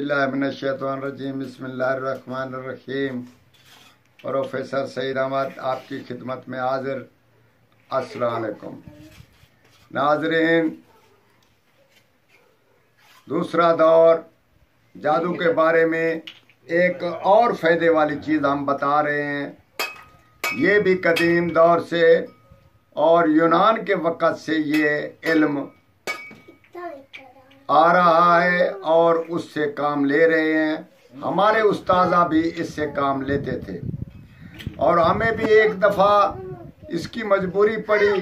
बिस्मिल्लाहिर्रहमानिर्रहीम बिस्मिल्लाहिर्रहमानिर्रहीम। प्रोफेसर सईद अहमद आपकी खिदमत में हाजिर। अस्सलाम वालेकुम नाज़रीन, दूसरा दौर जादू के बारे में एक और फ़ायदे वाली चीज़ हम बता रहे हैं। ये भी कदीम दौर से और यूनान के वक़्त से ये इल्म आ रहा है और उससे काम ले रहे हैं। हमारे उस्ताज़ा भी इससे काम लेते थे और हमें भी एक दफ़ा इसकी मजबूरी पड़ी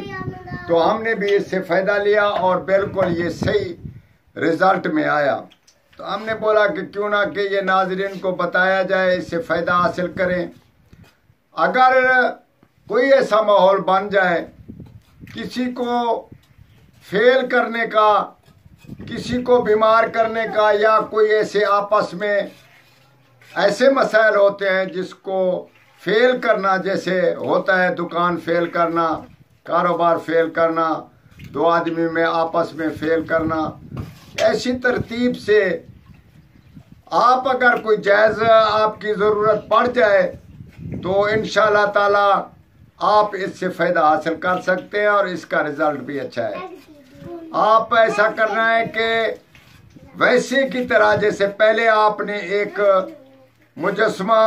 तो हमने भी इससे फ़ायदा लिया और बिल्कुल ये सही रिज़ल्ट में आया। तो हमने बोला कि क्यों ना कि ये नाज़रीन को बताया जाए, इससे फ़ायदा हासिल करें। अगर कोई ऐसा माहौल बन जाए किसी को फेल करने का, किसी को बीमार करने का, या कोई ऐसे आपस में ऐसे मसाइल होते हैं जिसको फेल करना, जैसे होता है दुकान फेल करना, कारोबार फेल करना, दो आदमी में आपस में फेल करना, ऐसी तरतीब से आप अगर कोई जायज़ आपकी ज़रूरत पड़ जाए तो इंशाअल्लाह ताला आप इससे फ़ायदा हासिल कर सकते हैं और इसका रिज़ल्ट भी अच्छा है। आप ऐसा करना है कि वैसे की तरह जैसे पहले आपने एक मुजस्मा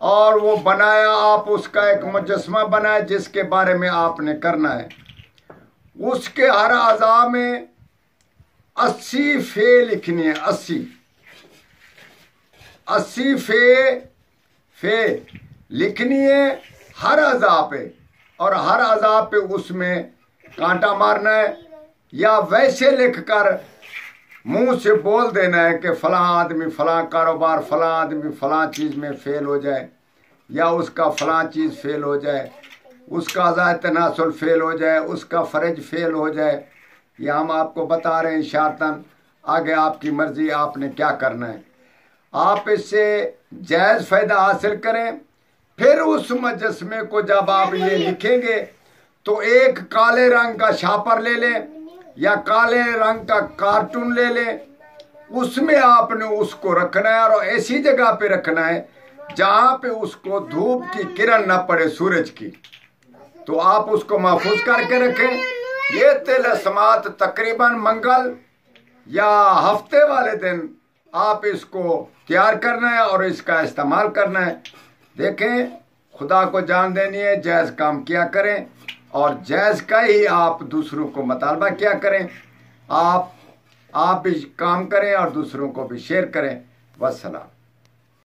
और वो बनाया, आप उसका एक मुजस्मा बनाए जिसके बारे में आपने करना है। उसके हर अज़ा में 80 फे लिखनी है। 80 फे लिखनी है हर अज़ा पे, और हर अज़ा पे उसमें कांटा मारना है या वैसे लिखकर मुंह से बोल देना है कि फलां आदमी फलां कारोबार, फलां आदमी फलां चीज़ में फेल हो जाए, या उसका फलां चीज़ फेल हो जाए, उसका अज़ा तनासुल फेल हो जाए, उसका फ़र्ज फेल हो जाए। यह हम आपको बता रहे हैं इशारतन। आगे आपकी मर्ज़ी, आपने क्या करना है। आप इससे जायज़ फ़ायदा हासिल करें। फिर उस मुजस्मे को जब आप ये लिखेंगे तो एक काले रंग का शापर ले लें या काले रंग का कार्टून ले लें, उसमें आपने उसको रखना है और ऐसी जगह पे रखना है जहाँ पे उसको धूप की किरण न पड़े, सूरज की। तो आप उसको महफूज करके रखें। ये तिलस्मात तकरीबन मंगल या हफ्ते वाले दिन आप इसको तैयार करना है और इसका इस्तेमाल करना है। देखें, खुदा को जान देनी है, जायज़ काम किया करें और जायज़ का ही आप दूसरों को मुतालबा किया करें। आप भी काम करें और दूसरों को भी शेयर करें। वस्सलाम।